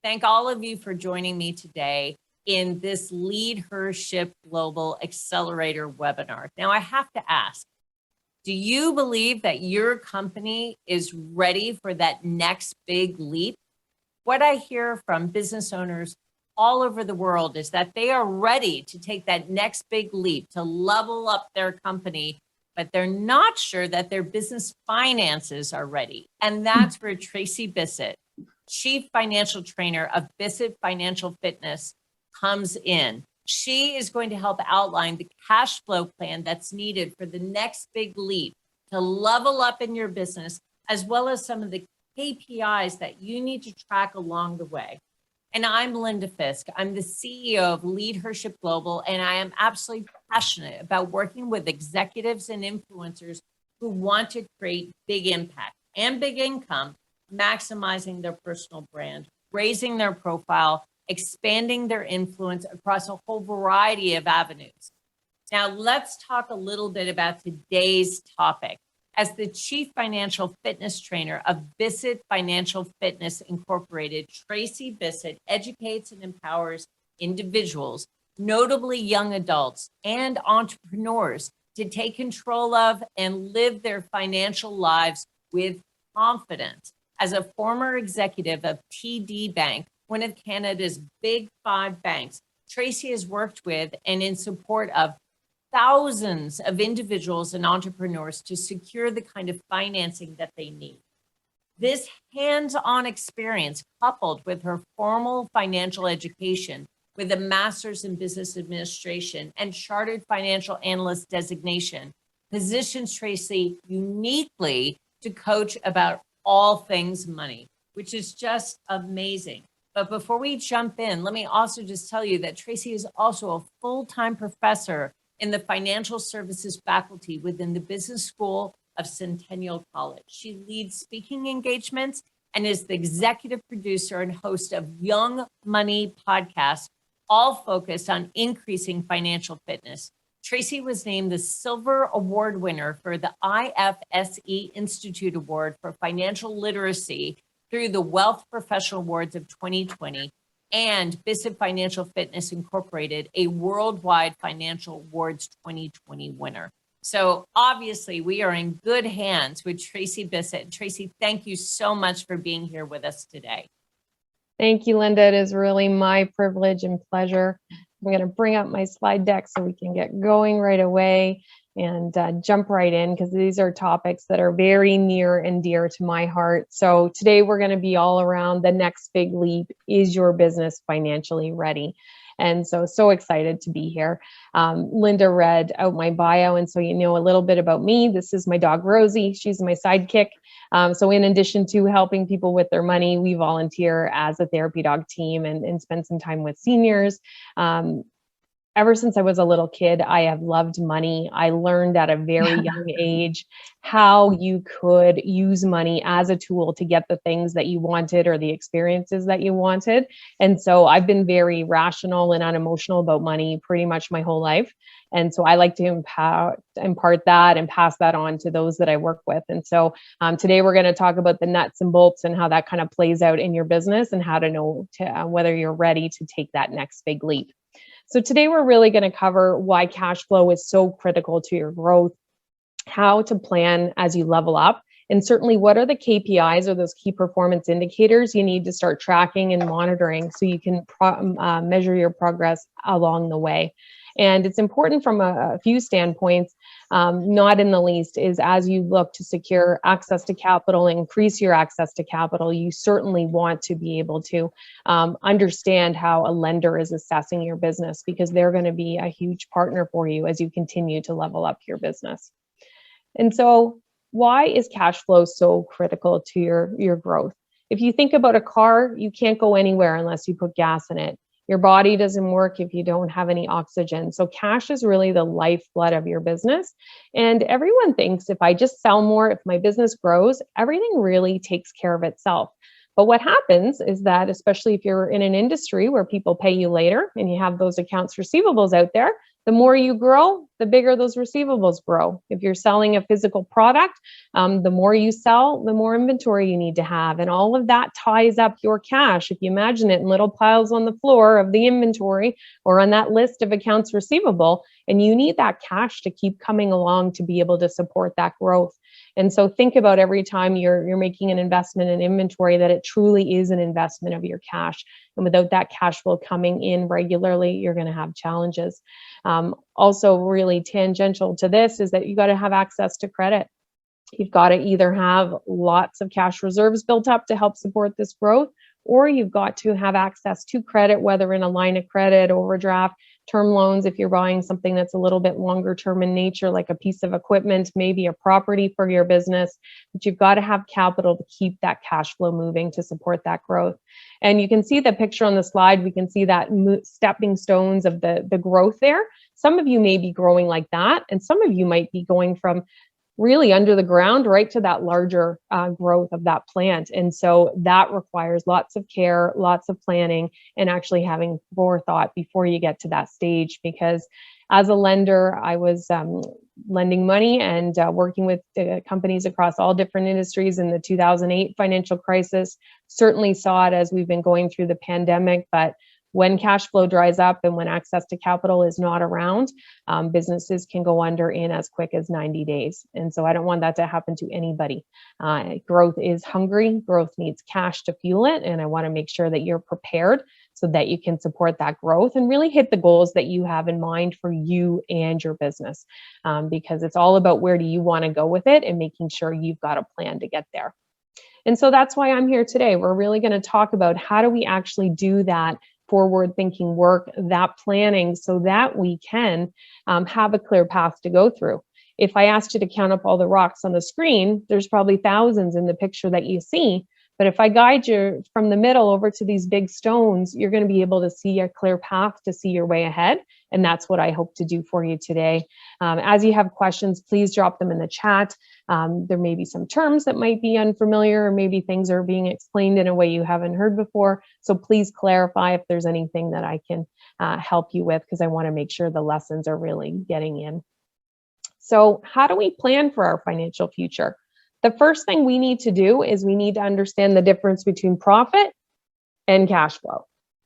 Thank all of you for joining me today in this Leadership Global Accelerator webinar. Now, I have to ask, do you believe that your company is ready for that next big leap? What I hear from business owners all over the world is that they are ready to take that next big leap to level up their company, but they're not sure that their business finances are ready. And that's where Tracey Bissett, Chief Financial Trainer of Bissett Financial Fitness, comes in. She is going to help outline the cash flow plan that's needed for the next big leap to level up in your business, as well as some of the KPIs that you need to track along the way. And I'm Linda Fisk. I'm the CEO of Leadership Global, and I am absolutely passionate about working with executives and influencers who want to create big impact and big income, maximizing their personal brand, raising their profile, expanding their influence across a whole variety of avenues. Now, let's talk a little bit about today's topic. As the Chief Financial Fitness Trainer of Bissett Financial Fitness Incorporated, Tracey Bissett educates and empowers individuals, notably young adults and entrepreneurs, to take control of and live their financial lives with confidence. As a former executive of TD Bank, one of Canada's big 5 banks, Tracey has worked with and in support of thousands of individuals and entrepreneurs to secure the kind of financing that they need. This hands-on experience, coupled with her formal financial education with a master's in business administration and chartered financial analyst designation, positions Tracey uniquely to coach about all things money, which is just amazing. But before we jump in, let me also just tell you that Tracey is also a full-time professor in the financial services faculty within the Business School of Centennial College. She leads speaking engagements and is the executive producer and host of Young Money podcast, all focused on increasing financial fitness. Tracey was named the Silver Award winner for the IFSE Institute Award for Financial Literacy through the Wealth Professional Awards of 2020 and Bissett Financial Fitness Incorporated, a Worldwide Financial Awards 2020 winner. So obviously we are in good hands with Tracey Bissett. Tracey, thank you so much for being here with us today. Thank you, Linda. It is really my privilege and pleasure. I'm going to bring up my slide deck so we can get going right away and jump right in, because these are topics that are very near and dear to my heart. So today we're going to be all around the next big leap. Is your business financially ready? And so excited to be here. Linda read out my bio, and so you know a little bit about me. This is my dog, Rosie. She's my sidekick. So in addition to helping people with their money, we volunteer as a therapy dog team and spend some time with seniors. Ever since I was a little kid, I have loved money. I learned at a very young age how you could use money as a tool to get the things that you wanted or the experiences that you wanted. And so I've been very rational and unemotional about money pretty much my whole life. And so I like to impart that and pass that on to those that I work with. And so today we're going to talk about the nuts and bolts and how that kind of plays out in your business and how to know whether you're ready to take that next big leap. So today we're really going to cover why cash flow is so critical to your growth, how to plan as you level up, and certainly what are the KPIs or those key performance indicators you need to start tracking and monitoring so you can measure your progress along the way. And it's important from a few standpoints, not in the least, is as you look to secure access to capital, increase your access to capital, you certainly want to be able to understand how a lender is assessing your business, because they're going to be a huge partner for you as you continue to level up your business. And so why is cash flow so critical to your growth? If you think about a car, you can't go anywhere unless you put gas in it. Your body doesn't work if you don't have any oxygen. So cash is really the lifeblood of your business. And everyone thinks if I just sell more, if my business grows, everything really takes care of itself. But what happens is that, especially if you're in an industry where people pay you later and you have those accounts receivables out there, the more you grow, the bigger those receivables grow. If you're selling a physical product, the more you sell, the more inventory you need to have. And all of that ties up your cash. If you imagine it in little piles on the floor of the inventory or on that list of accounts receivable, and you need that cash to keep coming along to be able to support that growth. And so think about every time you're making an investment in inventory that it truly is an investment of your cash. And without that cash flow coming in regularly, you're going to have challenges. Also, really tangential to this is that you got to have access to credit. You've got to either have lots of cash reserves built up to help support this growth, or you've got to have access to credit, whether in a line of credit, overdraft, term loans, if you're buying something that's a little bit longer term in nature, like a piece of equipment, maybe a property for your business, but you've got to have capital to keep that cash flow moving to support that growth. And you can see the picture on the slide. We can see that stepping stones of the growth there. Some of you may be growing like that, and some of you might be going from really under the ground right to that larger growth of that plant. And so that requires lots of care, lots of planning, and actually having forethought before you get to that stage. Because as a lender, I was lending money and working with companies across all different industries in the 2008 financial crisis. Certainly saw it as we've been going through the pandemic, but when cash flow dries up and when access to capital is not around, businesses can go under in as quick as 90 days. And so I don't want that to happen to anybody. Growth is hungry, growth needs cash to fuel it. And I want to make sure that you're prepared so that you can support that growth and really hit the goals that you have in mind for you and your business. Because it's all about where do you want to go with it and making sure you've got a plan to get there. And so that's why I'm here today. We're really going to talk about how do we actually do that forward thinking work, that planning, so that we can have a clear path to go through. If I asked you to count up all the rocks on the screen, there's probably thousands in the picture that you see. But if I guide you from the middle over to these big stones, you're going to be able to see a clear path to see your way ahead. And that's what I hope to do for you today. As you have questions, please drop them in the chat. There may be some terms that might be unfamiliar, or maybe things are being explained in a way you haven't heard before. So please clarify if there's anything that I can help you with, because I want to make sure the lessons are really getting in. So how do we plan for our financial future? The first thing we need to do is we need to understand the difference between profit and cash flow.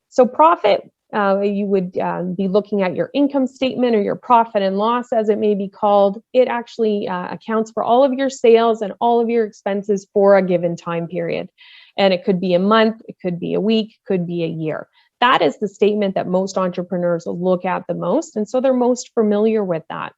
So profit, you would be looking at your income statement or your profit and loss, as it may be called. It actually accounts for all of your sales and all of your expenses for a given time period. And it could be a month, it could be a week, could be a year. That is the statement that most entrepreneurs look at the most. And so they're most familiar with that.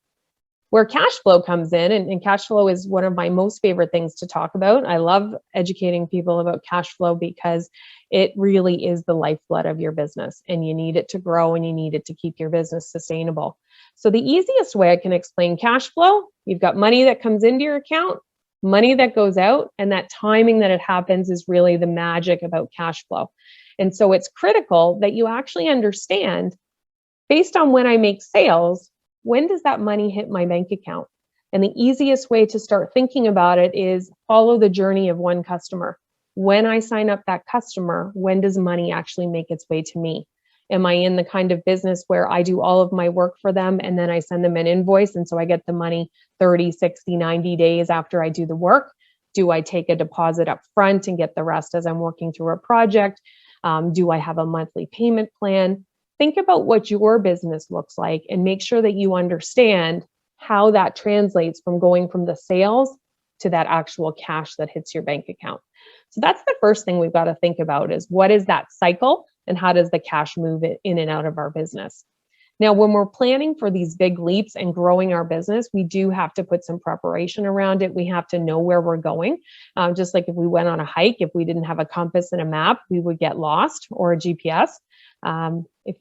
Where cash flow comes in, and cash flow is one of my most favorite things to talk about. I love educating people about cash flow because it really is the lifeblood of your business, and you need it to grow and you need it to keep your business sustainable. So the easiest way I can explain cash flow, you've got money that comes into your account, money that goes out, and that timing that it happens is really the magic about cash flow. And so it's critical that you actually understand, based on when I make sales, when does that money hit my bank account? And the easiest way to start thinking about it is follow the journey of one customer. When I sign up that customer, when does money actually make its way to me? Am I in the kind of business where I do all of my work for them and then I send them an invoice, and so I get the money 30, 60, 90 days after I do the work? Do I take a deposit up front and get the rest as I'm working through a project? Do I have a monthly payment plan? Think about what your business looks like and make sure that you understand how that translates from going from the sales to that actual cash that hits your bank account. So that's the first thing we've got to think about, is what is that cycle and how does the cash move it in and out of our business? Now, when we're planning for these big leaps and growing our business, we do have to put some preparation around it. We have to know where we're going. Just like if we went on a hike, if we didn't have a compass and a map, we would get lost, or a GPS.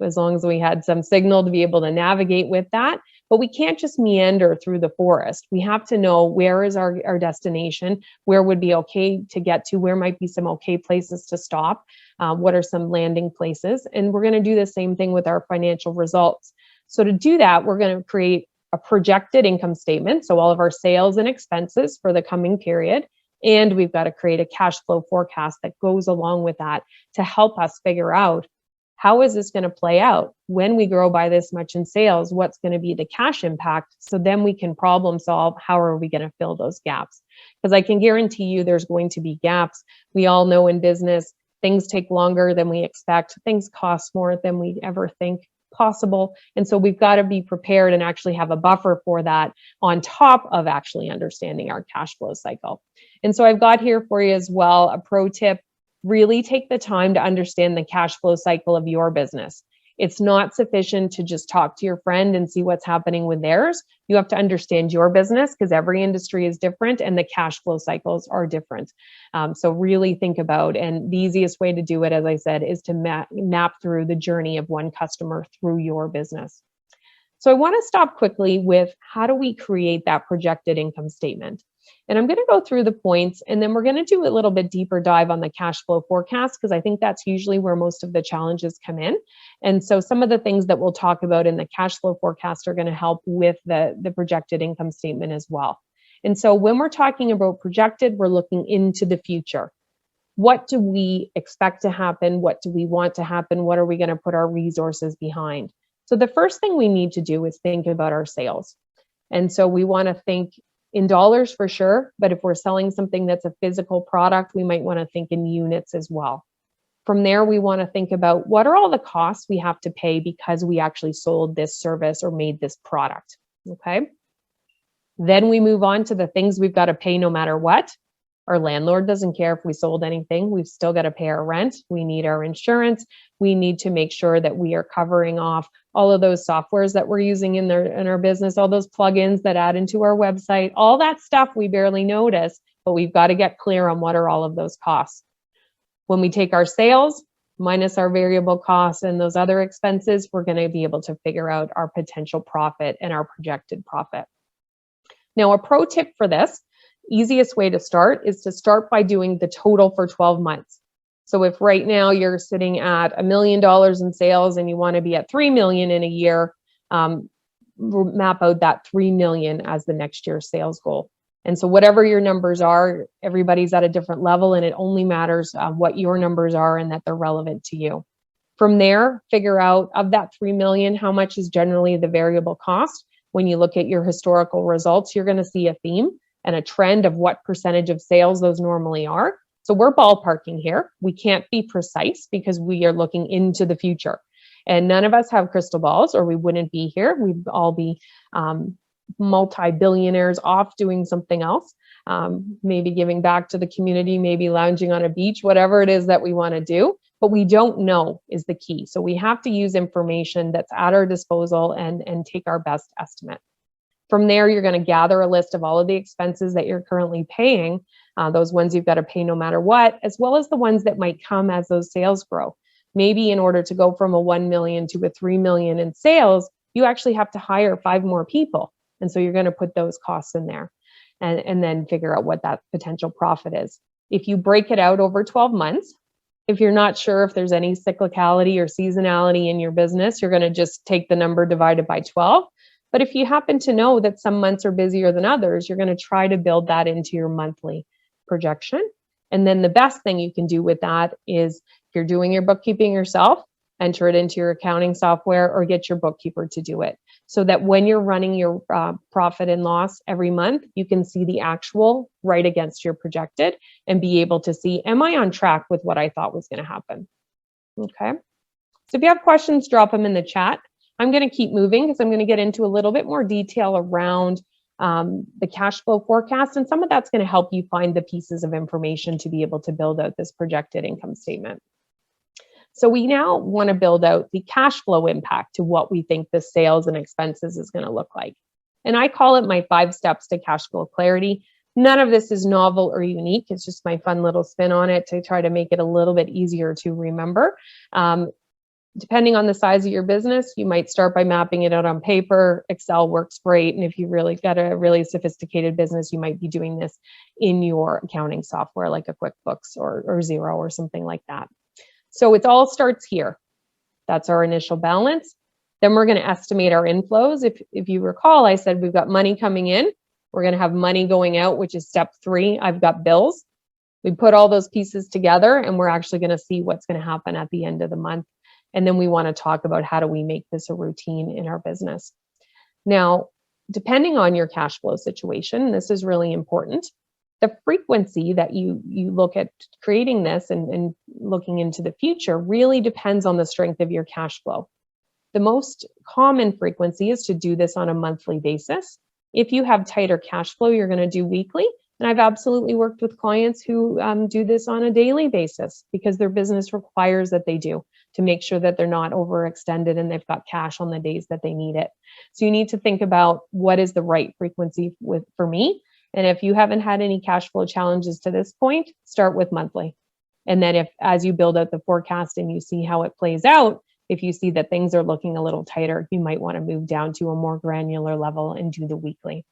As long as we had some signal to be able to navigate with that. But we can't just meander through the forest. We have to know where is our destination, where would be okay to get to, where might be some okay places to stop, what are some landing places. And we're going to do the same thing with our financial results. So to do that, we're going to create a projected income statement, so all of our sales and expenses for the coming period. And we've got to create a cash flow forecast that goes along with that to help us figure out how is this going to play out? When we grow by this much in sales, what's going to be the cash impact? So then we can problem solve, how are we going to fill those gaps? Because I can guarantee you there's going to be gaps. We all know in business, things take longer than we expect. Things cost more than we ever think possible. And so we've got to be prepared and actually have a buffer for that on top of actually understanding our cash flow cycle. And so I've got here for you as well a pro tip. Really take the time to understand the cash flow cycle of your business. It's not sufficient to just talk to your friend and see what's happening with theirs. You have to understand your business because every industry is different and the cash flow cycles are different. So really think about, and the easiest way to do it, as I said, is to map through the journey of one customer through your business. So I want to stop quickly with how do we create that projected income statement? And I'm going to go through the points, and then we're going to do a little bit deeper dive on the cash flow forecast, because I think that's usually where most of the challenges come in. And so some of the things that we'll talk about in the cash flow forecast are going to help with the projected income statement as well. And so when we're talking about projected, we're looking into the future. What do we expect to happen? What do we want to happen? What are we going to put our resources behind? So the first thing we need to do is think about our sales. And so we want to think in dollars for sure, but if we're selling something that's a physical product, we might want to think in units as well. From there, we want to think about what are all the costs we have to pay because we actually sold this service or made this product, okay? Then we move on to the things we've got to pay no matter what. Our landlord doesn't care if we sold anything. We've still got to pay our rent. We need our insurance. We need to make sure that we are covering off all of those softwares that we're using in our business, all those plugins that add into our website, all that stuff we barely notice, but we've got to get clear on what are all of those costs. When we take our sales minus our variable costs and those other expenses, we're going to be able to figure out our potential profit and our projected profit. Now, a pro tip for this, easiest way to start is to start by doing the total for 12 months. So if right now you're sitting at $1 million in sales and you want to be at 3 million in a year, map out that 3 million as the next year's sales goal. And so whatever your numbers are, everybody's at a different level, and it only matters what your numbers are and that they're relevant to you. From there, figure out of that 3 million, how much is generally the variable cost. When you look at your historical results, you're going to see a theme and a trend of what percentage of sales those normally are. So we're ballparking here. We can't be precise because we are looking into the future. And none of us have crystal balls, or we wouldn't be here. We'd all be multi-billionaires off doing something else, maybe giving back to the community, maybe lounging on a beach, whatever it is that we want to do. But we don't know is the key. So we have to use information that's at our disposal and take our best estimate. From there, you're going to gather a list of all of the expenses that you're currently paying, those ones you've got to pay no matter what, as well as the ones that might come as those sales grow. Maybe in order to go from a 1 million to a 3 million in sales, you actually have to hire 5 more people. And so you're going to put those costs in there and then figure out what that potential profit is. If you break it out over 12 months, if you're not sure if there's any cyclicality or seasonality in your business, you're going to just take the number divided by 12. But if you happen to know that some months are busier than others, you're going to try to build that into your monthly projection. And then the best thing you can do with that is if you're doing your bookkeeping yourself, enter it into your accounting software or get your bookkeeper to do it, so that when you're running your profit and loss every month, you can see the actual right against your projected and be able to see, am I on track with what I thought was going to happen? Okay. So if you have questions, drop them in the chat. I'm going to keep moving because I'm going to get into a little bit more detail around the cash flow forecast, and some of that's going to help you find the pieces of information to be able to build out this projected income statement. So we now want to build out the cash flow impact to what we think the sales and expenses is going to look like. And I call it my 5 steps to cash flow clarity. None of this is novel or unique. It's just my fun little spin on it to try to make it a little bit easier to remember. Depending on the size of your business, you might start by mapping it out on paper. Excel works great. And if you really got a really sophisticated business, you might be doing this in your accounting software like a QuickBooks or Xero or something like that. So it all starts here. That's our initial balance. Then we're going to estimate our inflows. If you recall, I said we've got money coming in. We're going to have money going out, which is step 3. I've got bills. We put all those pieces together and we're actually going to see what's going to happen at the end of the month. And then we want to talk about how do we make this a routine in our business. Now, depending on your cash flow situation, this is really important. The frequency that you look at creating this and looking into the future really depends on the strength of your cash flow. The most common frequency is to do this on a monthly basis. If you have tighter cash flow, you're going to do weekly. And I've absolutely worked with clients who do this on a daily basis because their business requires that they do, to make sure that they're not overextended and they've got cash on the days that they need it. So you need to think about what is the right frequency for me. And if you haven't had any cash flow challenges to this point, start with monthly. And then as you build out the forecast and you see how it plays out, if you see that things are looking a little tighter, you might want to move down to a more granular level and do the weekly.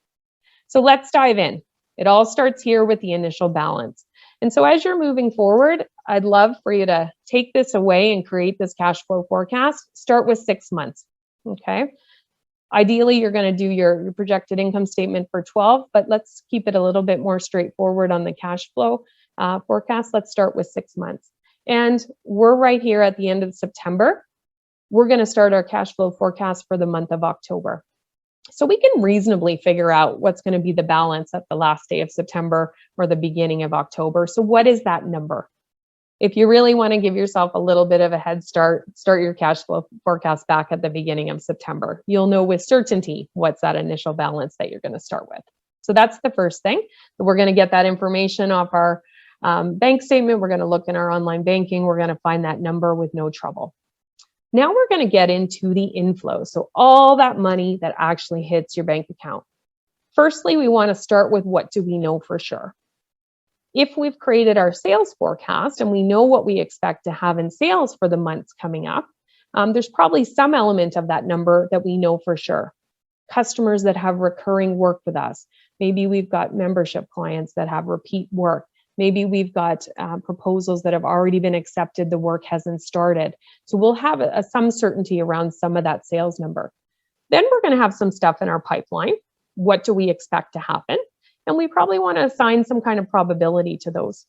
So let's dive in. It all starts here with the initial balance. And so as you're moving forward, I'd love for you to take this away and create this cash flow forecast. Start with 6 months, okay? Ideally, you're going to do your projected income statement for 12, but let's keep it a little bit more straightforward on the cash flow forecast. Let's start with 6 months. And we're right here at the end of September. We're going to start our cash flow forecast for the month of October. So we can reasonably figure out what's going to be the balance at the last day of September or the beginning of October. So what is that number? If you really want to give yourself a little bit of a head start your cash flow forecast back at the beginning of September. You'll know with certainty what's that initial balance that you're going to start with. So that's the first thing. We're going to get that information off our bank statement. We're going to look in our online banking. We're going to find that number with no trouble. Now we're going to get into the inflow. So all that money that actually hits your bank account. Firstly, we want to start with what do we know for sure? If we've created our sales forecast and we know what we expect to have in sales for the months coming up, there's probably some element of that number that we know for sure. Customers that have recurring work with us. Maybe we've got membership clients that have repeat work. Maybe we've got proposals that have already been accepted, the work hasn't started. So we'll have some certainty around some of that sales number. Then we're going to have some stuff in our pipeline. What do we expect to happen? And we probably want to assign some kind of probability to those.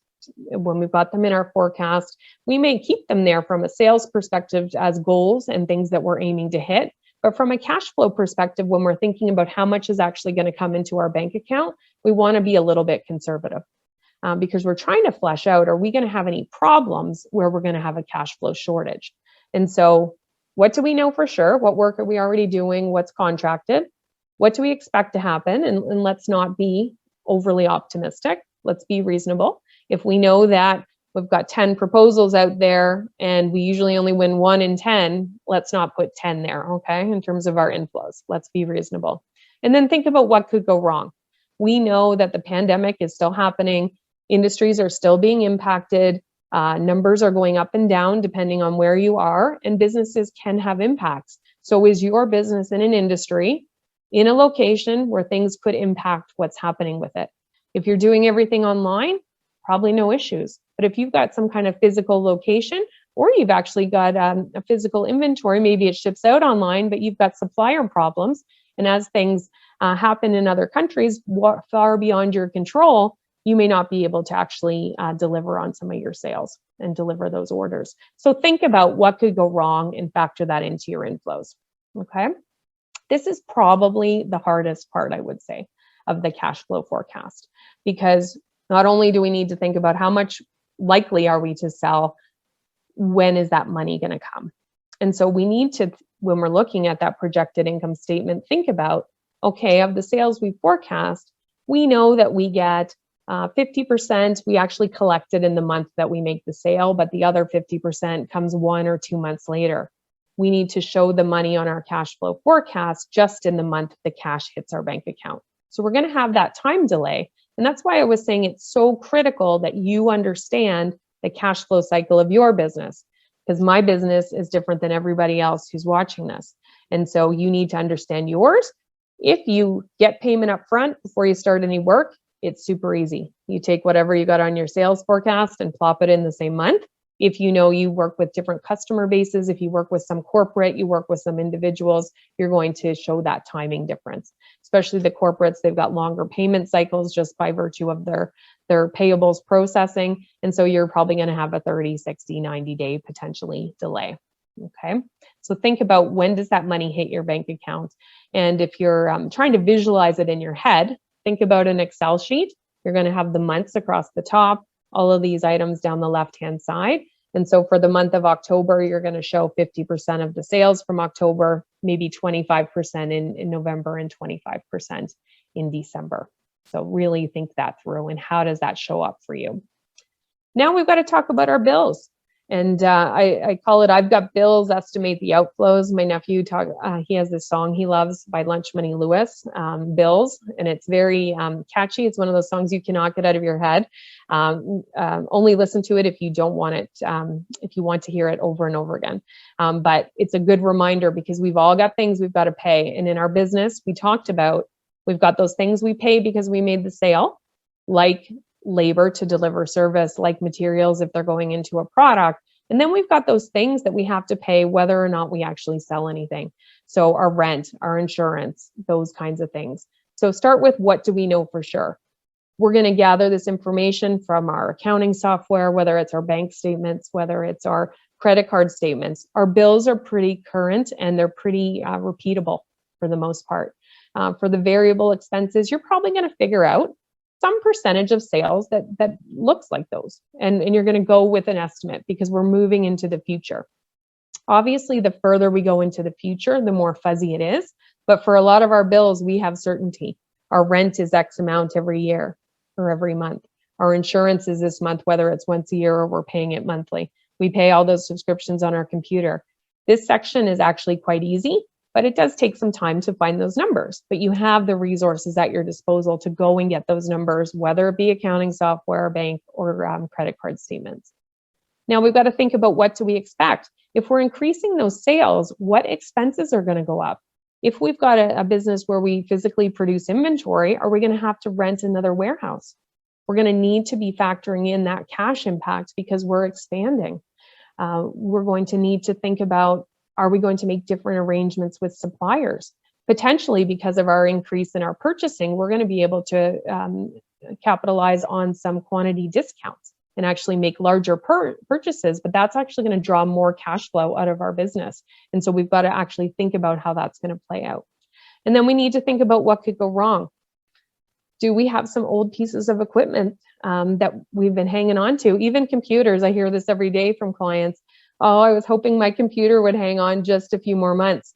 When we've got them in our forecast, we may keep them there from a sales perspective as goals and things that we're aiming to hit. But from a cash flow perspective, when we're thinking about how much is actually going to come into our bank account, we want to be a little bit conservative. Because we're trying to flesh out, are we going to have any problems where we're going to have a cash flow shortage? And so what do we know for sure? What work are we already doing? What's contracted? What do we expect to happen? And let's not be overly optimistic. Let's be reasonable. If we know that we've got 10 proposals out there and we usually only win 1 in 10, let's not put 10 there, okay? In terms of our inflows, let's be reasonable. And then think about what could go wrong. We know that the pandemic is still happening. Industries are still being impacted. Numbers are going up and down depending on where you are, and businesses can have impacts. So is your business in an industry, in a location where things could impact what's happening with it? If you're doing everything online, probably no issues. But if you've got some kind of physical location, or you've actually got a physical inventory, maybe it ships out online, but you've got supplier problems, and as things happen in other countries far beyond your control, you may not be able to actually deliver on some of your sales and deliver those orders. So think about what could go wrong and factor that into your inflows, okay? This is probably the hardest part, I would say, of the cash flow forecast, because not only do we need to think about how much likely are we to sell, when is that money going to come? And so we need to, when we're looking at that projected income statement, think about, okay, of the sales we forecast, we know that we get 50% we actually collected in the month that we make the sale, but the other 50% comes 1 or 2 months later. We need to show the money on our cash flow forecast just in the month the cash hits our bank account. So we're going to have that time delay. And that's why I was saying it's so critical that you understand the cash flow cycle of your business, because my business is different than everybody else who's watching this. And so you need to understand yours. If you get payment up front before you start any work, it's super easy. You take whatever you got on your sales forecast and plop it in the same month. If you know you work with different customer bases, if you work with some corporate, you work with some individuals, you're going to show that timing difference. Especially the corporates, they've got longer payment cycles just by virtue of their payables processing. And so you're probably going to have a 30, 60, 90 day potentially delay. Okay, so think about, when does that money hit your bank account? And if you're trying to visualize it in your head, think about an Excel sheet. You're going to have the months across the top, all of these items down the left-hand side. And so for the month of October, you're going to show 50% of the sales from October, maybe 25% in November, and 25% in December. So really think that through, and how does that show up for you? Now we've got to talk about our bills. And I call it, I've got bills, estimate the outflows. My nephew, he has this song he loves by Lunch Money Lewis, Bills, and it's very catchy. It's one of those songs you cannot get out of your head. Only listen to it if you don't want it, if you want to hear it over and over again. But it's a good reminder, because we've all got things we've got to pay. And in our business, we talked about, we've got those things we pay because we made the sale, like labor to deliver service, like materials if they're going into a product. And then we've got those things that we have to pay whether or not we actually sell anything. So our rent, our insurance, those kinds of things. So start with, what do we know for sure? We're going to gather this information from our accounting software, whether it's our bank statements, whether it's our credit card statements. Our bills are pretty current, and they're pretty repeatable for the most part. For the variable expenses, you're probably going to figure out some percentage of sales that looks like those. And you're going to go with an estimate, because we're moving into the future. Obviously, the further we go into the future, the more fuzzy it is. But for a lot of our bills, we have certainty. Our rent is X amount every year or every month. Our insurance is this month, whether it's once a year or we're paying it monthly. We pay all those subscriptions on our computer. This section is actually quite easy, but it does take some time to find those numbers. But you have the resources at your disposal to go and get those numbers, whether it be accounting software, bank, or credit card statements. Now we've got to think about, what do we expect? If we're increasing those sales, what expenses are going to go up? If we've got a business where we physically produce inventory, are we going to have to rent another warehouse? We're going to need to be factoring in that cash impact because we're expanding. We're going to need to think about, are we going to make different arrangements with suppliers? Potentially, because of our increase in our purchasing, we're going to be able to capitalize on some quantity discounts and actually make larger purchases, but that's actually going to draw more cash flow out of our business. And so we've got to actually think about how that's going to play out. And then we need to think about what could go wrong. Do we have some old pieces of equipment that we've been hanging on to? Even computers, I hear this every day from clients. Oh, I was hoping my computer would hang on just a few more months,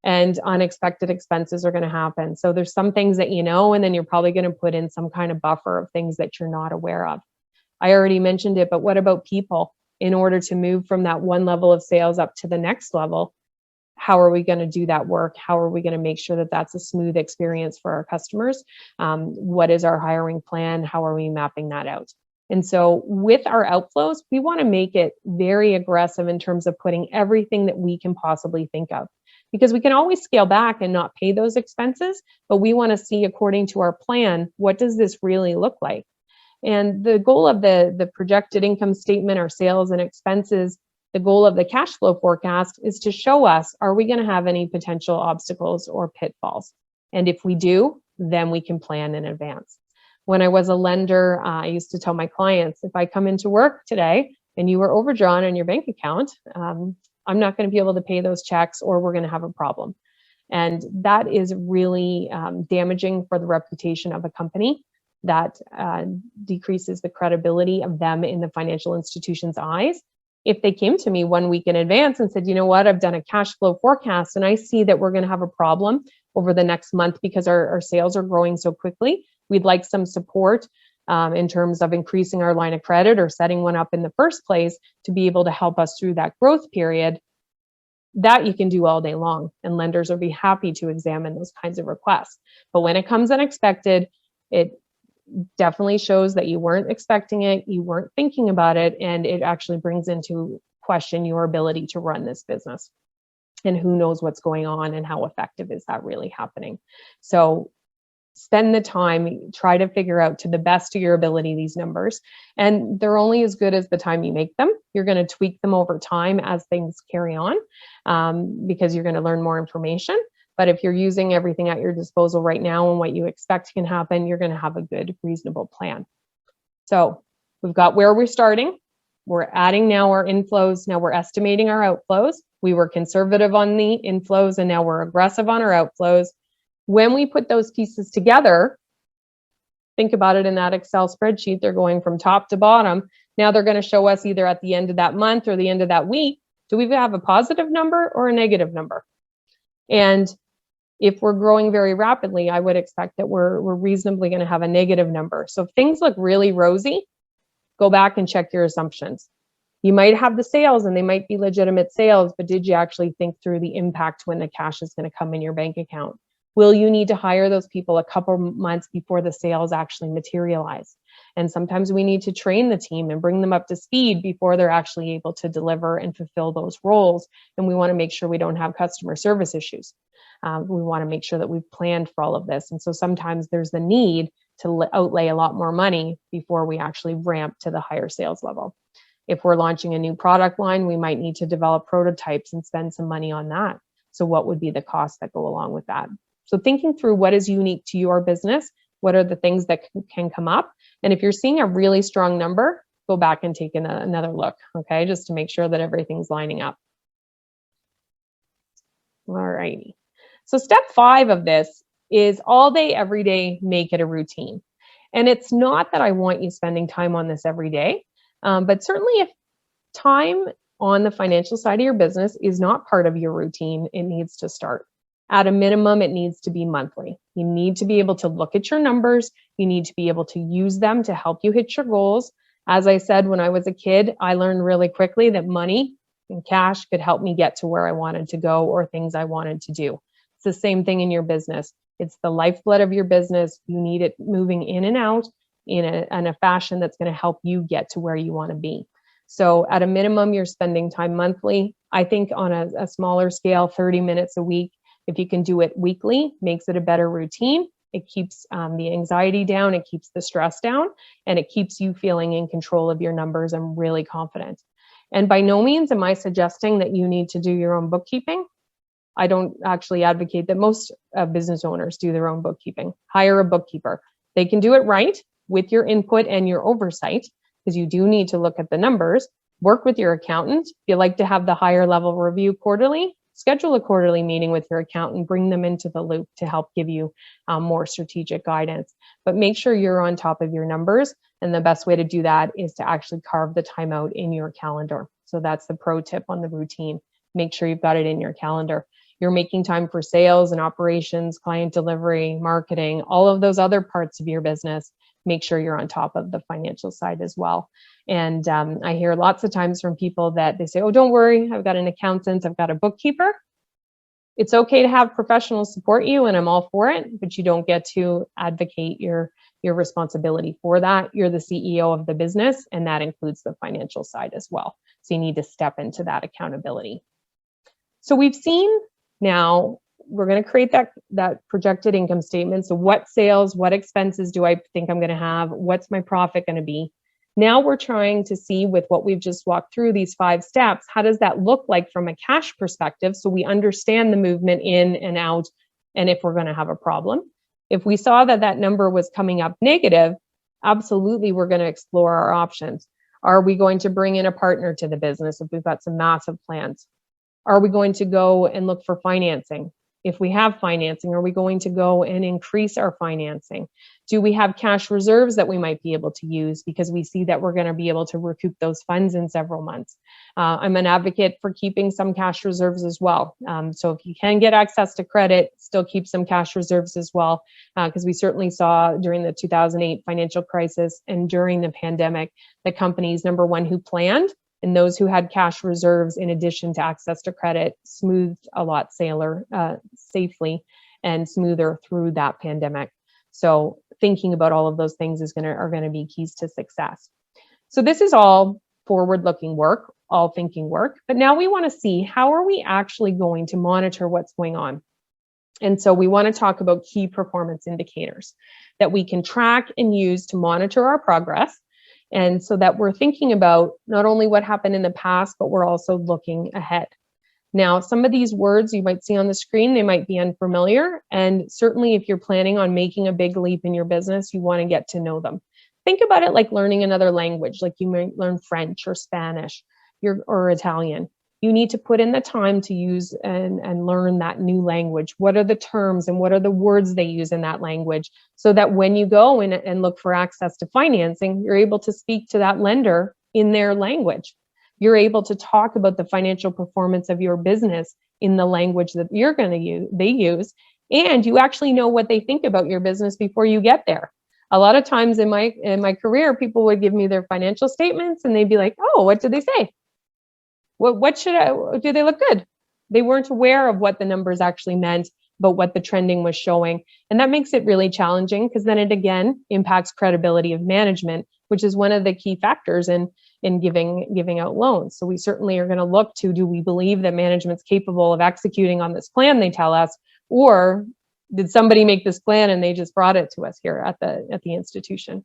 and unexpected expenses are going to happen. So there's some things that you know, and then you're probably going to put in some kind of buffer of things that you're not aware of. I already mentioned it, but what about people? In order to move from that one level of sales up to the next level, how are we going to do that work? How are we going to make sure that that's a smooth experience for our customers? What is our hiring plan? How are we mapping that out? And so with our outflows, we want to make it very aggressive in terms of putting everything that we can possibly think of, because we can always scale back and not pay those expenses, but we want to see, according to our plan, what does this really look like? And the goal of the projected income statement, our sales and expenses, the goal of the cash flow forecast is to show us, are we going to have any potential obstacles or pitfalls? And if we do, then we can plan in advance. When I was a lender, I used to tell my clients, if I come into work today and you were overdrawn on your bank account, I'm not going to be able to pay those checks, or we're going to have a problem. And that is really damaging for the reputation of a company. That decreases the credibility of them in the financial institution's eyes. If they came to me 1 week in advance and said, you know what, I've done a cash flow forecast and I see that we're going to have a problem over the next month because our sales are growing so quickly, we'd like some support in terms of increasing our line of credit or setting one up in the first place to be able to help us through that growth period. That you can do all day long, and lenders will be happy to examine those kinds of requests. But when it comes unexpected, it definitely shows that you weren't expecting it, you weren't thinking about it, and it actually brings into question your ability to run this business. And who knows what's going on and how effective is that really happening. So spend the time, try to figure out to the best of your ability these numbers. And they're only as good as the time you make them. You're going to tweak them over time as things carry on, because you're going to learn more information. But if you're using everything at your disposal right now and what you expect can happen, you're going to have a good, reasonable plan. So we've got where we're starting. We're adding now our inflows. Now we're estimating our outflows. We were conservative on the inflows and now we're aggressive on our outflows. When we put those pieces together, think about it in that Excel spreadsheet, they're going from top to bottom. Now they're going to show us either at the end of that month or the end of that week, do we have a positive number or a negative number? And if we're growing very rapidly, I would expect that we're reasonably going to have a negative number. So if things look really rosy, go back and check your assumptions. You might have the sales and they might be legitimate sales, but did you actually think through the impact when the cash is going to come in your bank account? Will you need to hire those people a couple months before the sales actually materialize? And sometimes we need to train the team and bring them up to speed before they're actually able to deliver and fulfill those roles. And we want to make sure we don't have customer service issues. We want to make sure that we've planned for all of this. And so sometimes there's the need to outlay a lot more money before we actually ramp to the higher sales level. If we're launching a new product line, we might need to develop prototypes and spend some money on that. So what would be the costs that go along with that? So thinking through what is unique to your business, what are the things that can come up? And if you're seeing a really strong number, go back and take another look, okay? Just to make sure that everything's lining up. All righty. So step 5 of this is all day, every day, make it a routine. And it's not that I want you spending time on this every day, but certainly if time on the financial side of your business is not part of your routine, it needs to start. At a minimum, it needs to be monthly. You need to be able to look at your numbers. You need to be able to use them to help you hit your goals. As I said, when I was a kid, I learned really quickly that money and cash could help me get to where I wanted to go or things I wanted to do. It's the same thing in your business. It's the lifeblood of your business. You need it moving in and out in a fashion that's going to help you get to where you want to be. So at a minimum, you're spending time monthly. I think on a smaller scale, 30 minutes a week. If you can do it weekly, makes it a better routine. It keeps the anxiety down, it keeps the stress down, and it keeps you feeling in control of your numbers and really confident. And by no means am I suggesting that you need to do your own bookkeeping. I don't actually advocate that most business owners do their own bookkeeping. Hire a bookkeeper. They can do it right with your input and your oversight, because you do need to look at the numbers. Work with your accountant. If you like to have the higher level review quarterly, schedule a quarterly meeting with your accountant, bring them into the loop to help give you more strategic guidance. But make sure you're on top of your numbers. And the best way to do that is to actually carve the time out in your calendar. So that's the pro tip on the routine. Make sure you've got it in your calendar. You're making time for sales and operations, client delivery, marketing, all of those other parts of your business. Make sure you're on top of the financial side as well. And I hear lots of times from people that they say, oh, don't worry, I've got an accountant, I've got a bookkeeper. It's okay to have professionals support you, and I'm all for it, but you don't get to advocate your responsibility for that. You're the CEO of the business, and that includes the financial side as well. So you need to step into that accountability. So we've seen now, we're going to create that projected income statement. So what sales, what expenses do I think I'm going to have? What's my profit going to be? Now we're trying to see, with what we've just walked through, these 5 steps, how does that look like from a cash perspective? So we understand the movement in and out, and if we're going to have a problem. If we saw that that number was coming up negative, absolutely, we're going to explore our options. Are we going to bring in a partner to the business if we've got some massive plans? Are we going to go and look for financing? If we have financing, are we going to go and increase our financing? Do we have cash reserves that we might be able to use because we see that we're going to be able to recoup those funds in several months? I'm an advocate for keeping some cash reserves as well. So if you can get access to credit, still keep some cash reserves as well, because we certainly saw during the 2008 financial crisis and during the pandemic, the companies, number one, who planned, and those who had cash reserves in addition to access to credit smoothed a lot safely and smoother through that pandemic. So thinking about all of those things are going to be keys to success. So this is all forward-looking work, all thinking work. But now we want to see, how are we actually going to monitor what's going on? And so we want to talk about key performance indicators that we can track and use to monitor our progress. And so that we're thinking about not only what happened in the past, but we're also looking ahead. Now, some of these words you might see on the screen, they might be unfamiliar. And certainly if you're planning on making a big leap in your business, you want to get to know them. Think about it like learning another language, like you might learn French or Spanish or Italian. you need to put in the time to use and learn that new language. What are the terms and what are the words they use in that language, so that when you go and look for access to financing, you're able to speak to that lender in their language. You're able to talk about the financial performance of your business in the language that you're going to use, they use, and you actually know what they think about your business before you get there. A lot of times in my career, people would give me their financial statements and they'd be like, "Oh, what did they say? What should I do? They look good." They weren't aware of what the numbers actually meant, but what the trending was showing. And that makes it really challenging, because then it again impacts credibility of management, which is one of the key factors in giving out loans. So we certainly are going to look to, do we believe that management's capable of executing on this plan they tell us, or did somebody make this plan and they just brought it to us here at the institution?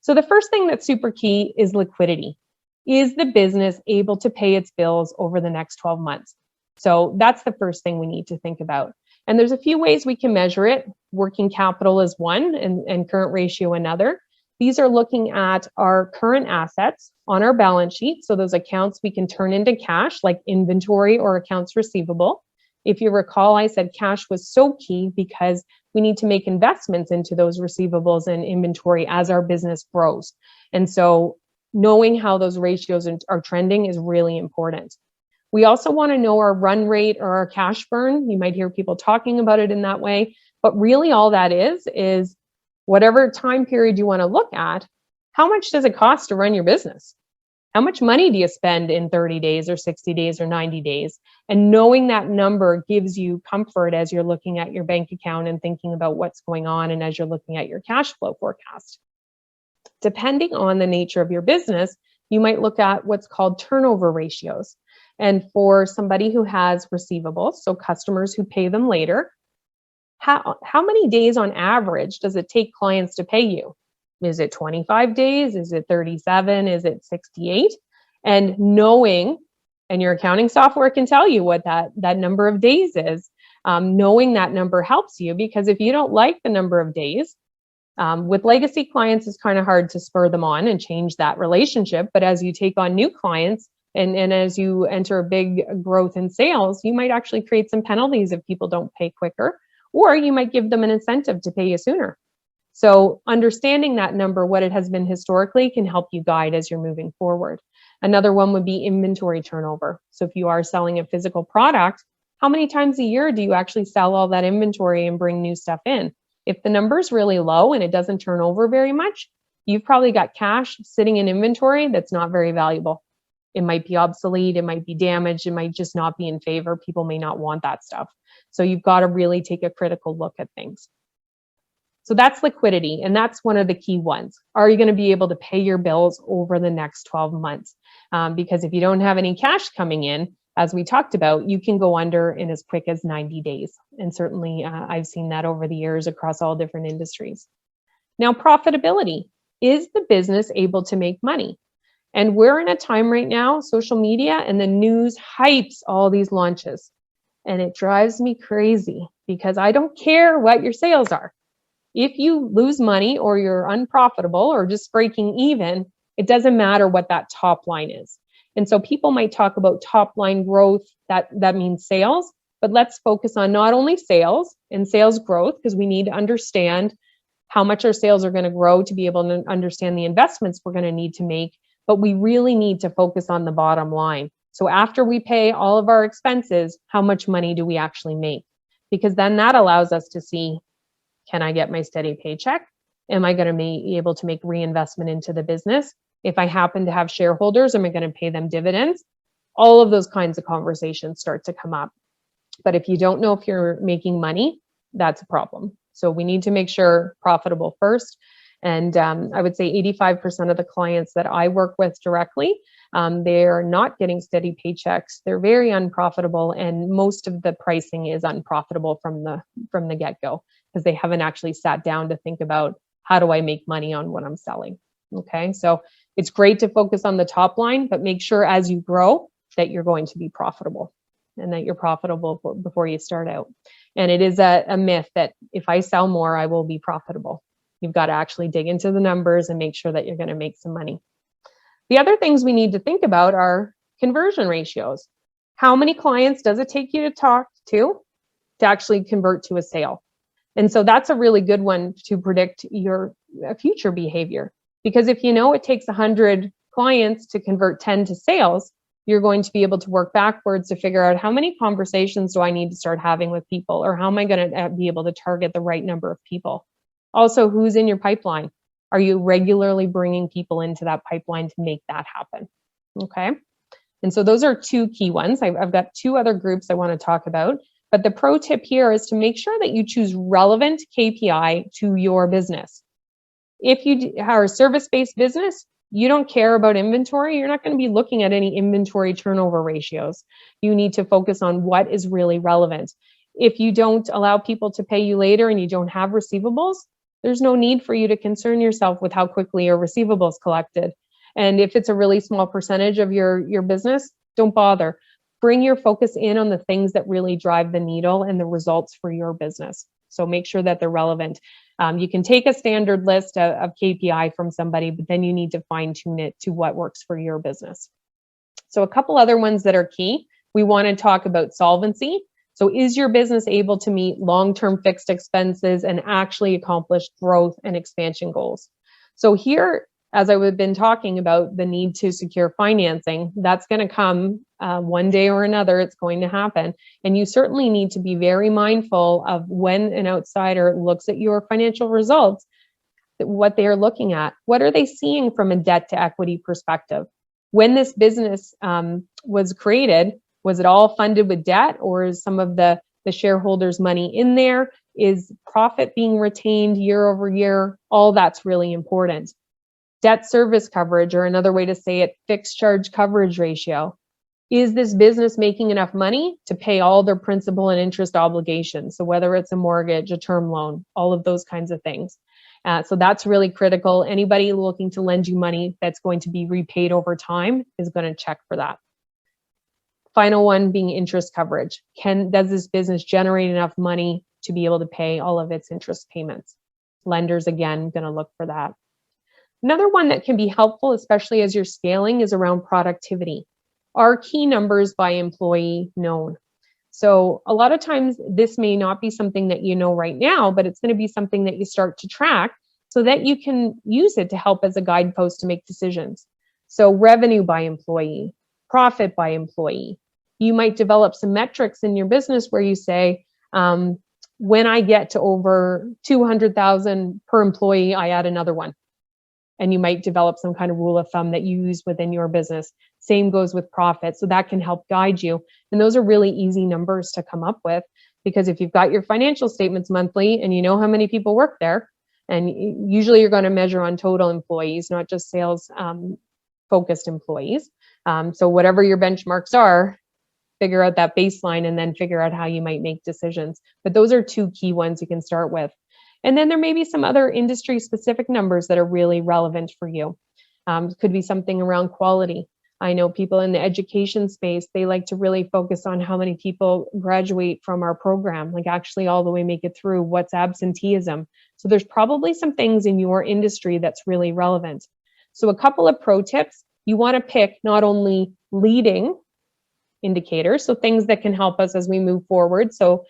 So the first thing that's super key is liquidity. Is the business able to pay its bills over the next 12 months? So that's the first thing we need to think about. And there's a few ways we can measure it. Working capital is one, and current ratio another. These are looking at our current assets on our balance sheet. So those accounts we can turn into cash, like inventory or accounts receivable. If you recall, I said cash was so key because we need to make investments into those receivables and inventory as our business grows. And so knowing how those ratios are trending is really important. We also want to know our run rate or our cash burn. You might hear people talking about it in that way, but really all that is whatever time period you want to look at, how much does it cost to run your business? How much money do you spend in 30 days or 60 days or 90 days? And knowing that number gives you comfort as you're looking at your bank account and thinking about what's going on, and as you're looking at your cash flow forecast. Depending on the nature of your business, you might look at what's called turnover ratios. And for somebody who has receivables, so customers who pay them later, how many days on average does it take clients to pay you? Is it 25 days? Is it 37? Is it 68? And knowing, and your accounting software can tell you what that number of days is, knowing that number helps you, because if you don't like the number of days, with legacy clients, it's kind of hard to spur them on and change that relationship. But as you take on new clients and as you enter a big growth in sales, you might actually create some penalties if people don't pay quicker, or you might give them an incentive to pay you sooner. So understanding that number, what it has been historically, can help you guide as you're moving forward. Another one would be inventory turnover. So if you are selling a physical product, how many times a year do you actually sell all that inventory and bring new stuff in? If the number is really low and it doesn't turn over very much, you've probably got cash sitting in inventory that's not very valuable. It might be obsolete, it might be damaged, it might just not be in favor. People may not want that stuff. So you've got to really take a critical look at things. So that's liquidity, and that's one of the key ones. Are you going to be able to pay your bills over the next 12 months? Because if you don't have any cash coming in, as we talked about, you can go under in as quick as 90 days. And certainly I've seen that over the years across all different industries. Now, profitability. Is the business able to make money? And we're in a time right now, social media and the news hypes all these launches. And it drives me crazy, because I don't care what your sales are. If you lose money or you're unprofitable or just breaking even, it doesn't matter what that top line is. And so people might talk about top line growth, that means sales, but let's focus on not only sales and sales growth, because we need to understand how much our sales are going to grow to be able to understand the investments we're going to need to make, but we really need to focus on the bottom line. So after we pay all of our expenses, how much money do we actually make? Because then that allows us to see, can I get my steady paycheck? Am I going to be able to make reinvestment into the business? If I happen to have shareholders, am I going to pay them dividends? All of those kinds of conversations start to come up. But if you don't know if you're making money, that's a problem. So we need to make sure profitable first. And I would say 85% of the clients that I work with directly, they're not getting steady paychecks. They're very unprofitable, and most of the pricing is unprofitable from the get-go, because they haven't actually sat down to think about, how do I make money on what I'm selling? Okay, so it's great to focus on the top line, but make sure as you grow that you're going to be profitable, and that you're profitable before you start out. And it is a myth that if I sell more, I will be profitable. You've got to actually dig into the numbers and make sure that you're going to make some money. The other things we need to think about are conversion ratios. How many clients does it take you to talk to actually convert to a sale? And so that's a really good one to predict your future behavior. Because if you know it takes 100 clients to convert 10 to sales, you're going to be able to work backwards to figure out how many conversations do I need to start having with people, or how am I going to be able to target the right number of people? Also, who's in your pipeline? Are you regularly bringing people into that pipeline to make that happen? Okay. And so those are two key ones. I've got two other groups I want to talk about. But the pro tip here is to make sure that you choose relevant KPI to your business. If you are a service-based business, you don't care about inventory. You're not going to be looking at any inventory turnover ratios. You need to focus on what is really relevant. If you don't allow people to pay you later and you don't have receivables, there's no need for you to concern yourself with how quickly your receivables collected. And if it's a really small percentage of your business, don't bother. Bring your focus in on the things that really drive the needle and the results for your business. So make sure that they're relevant. You can take a standard list of KPI from somebody, but then you need to fine tune it to what works for your business. So a couple other ones that are key. We want to talk about solvency. So is your business able to meet long-term fixed expenses and actually accomplish growth and expansion goals? So here, as I've been talking about the need to secure financing, that's going to come one day or another. It's going to happen. And you certainly need to be very mindful of when an outsider looks at your financial results, what they are looking at. What are they seeing from a debt to equity perspective? When this business was created, was it all funded with debt, or is some of the shareholders' money in there? Is profit being retained year over year? All that's really important. Debt service coverage, or another way to say it, fixed charge coverage ratio. Is this business making enough money to pay all their principal and interest obligations? So whether it's a mortgage, a term loan, all of those kinds of things. So that's really critical. Anybody looking to lend you money that's going to be repaid over time is going to check for that. Final one being interest coverage. Does this business generate enough money to be able to pay all of its interest payments? Lenders, again, going to look for that. Another one that can be helpful, especially as you're scaling, is around productivity. Are key numbers by employee known? So a lot of times this may not be something that you know right now, but it's going to be something that you start to track so that you can use it to help as a guidepost to make decisions. So revenue by employee, profit by employee. You might develop some metrics in your business where you say, when I get to over 200,000 per employee, I add another one. And you might develop some kind of rule of thumb that you use within your business. Same goes with profit. So that can help guide you. And those are really easy numbers to come up with, because if you've got your financial statements monthly and you know how many people work there, and usually you're going to measure on total employees, not just sales focused employees. So whatever your benchmarks are, figure out that baseline and then figure out how you might make decisions. But those are two key ones you can start with. And then there may be some other industry specific numbers that are really relevant for you. Could be something around quality. I know people in the education space, they like to really focus on how many people graduate from our program, like actually all the way make it through. What's absenteeism? So there's probably some things in your industry that's really relevant. So a couple of pro tips. You want to pick not only leading indicators, so things that can help us as we move forward. So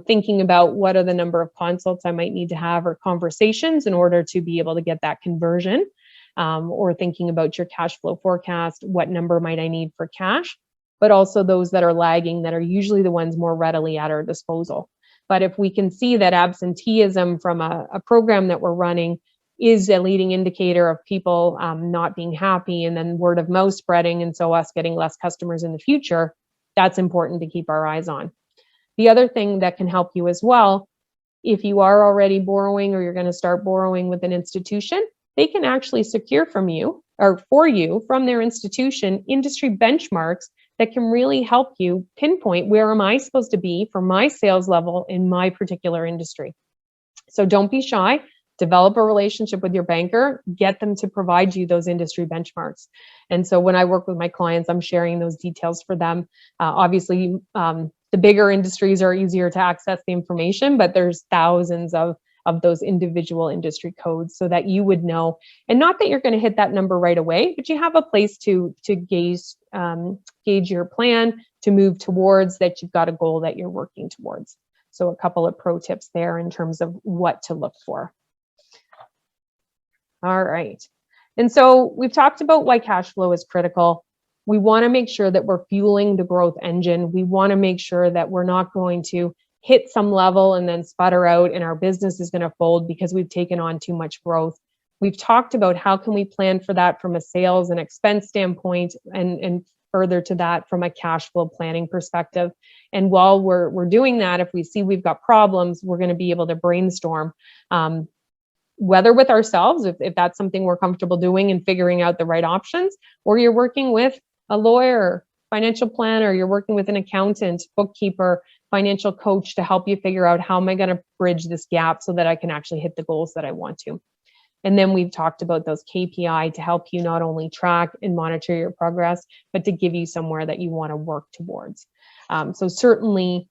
thinking about what are the number of consults I might need to have or conversations in order to be able to get that conversion, or thinking about your cash flow forecast, what number might I need for cash, but also those that are lagging that are usually the ones more readily at our disposal. But if we can see that absenteeism from a program that we're running is a leading indicator of people not being happy, and then word of mouth spreading, and so us getting less customers in the future, that's important to keep our eyes on. The other thing that can help you as well, if you are already borrowing or you're going to start borrowing with an institution, they can actually secure from you or for you from their institution industry benchmarks that can really help you pinpoint where am I supposed to be for my sales level in my particular industry. So don't be shy. Develop a relationship with your banker, get them to provide you those industry benchmarks. And so when I work with my clients, I'm sharing those details for them. Obviously, the bigger industries are easier to access the information, but there's thousands of those individual industry codes so that you would know, and not that you're going to hit that number right away, but you have a place to gauge your plan, to move towards, that you've got a goal that you're working towards. So a couple of pro tips there in terms of what to look for. All right. And so we've talked about why cash flow is critical. We want to make sure that we're fueling the growth engine. We want to make sure that we're not going to hit some level and then sputter out and our business is going to fold because we've taken on too much growth. We've talked about how can we plan for that from a sales and expense standpoint, and further to that from a cash flow planning perspective. And while we're doing that, if we see we've got problems, we're going to be able to brainstorm, whether with ourselves, if that's something we're comfortable doing and figuring out the right options, or you're working with a lawyer, financial planner, you're working with an accountant, bookkeeper, financial coach to help you figure out how am I going to bridge this gap so that I can actually hit the goals that I want to. And then we've talked about those KPI to help you not only track and monitor your progress, but to give you somewhere that you want to work towards. So certainly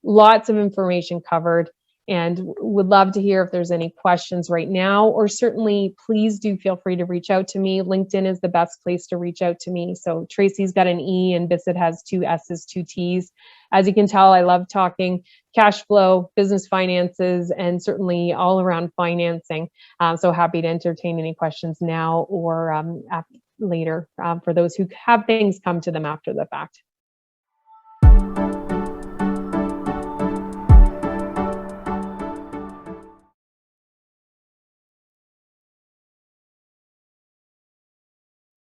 lots of information covered, and would love to hear if there's any questions right now, or certainly please do feel free to reach out to me. LinkedIn is the best place to reach out to me. So Tracey's got an E and Bissett has 2 S's, 2 T's. As you can tell, I love talking cash flow, business finances, and certainly all around financing. So happy to entertain any questions now or later for those who have things come to them after the fact.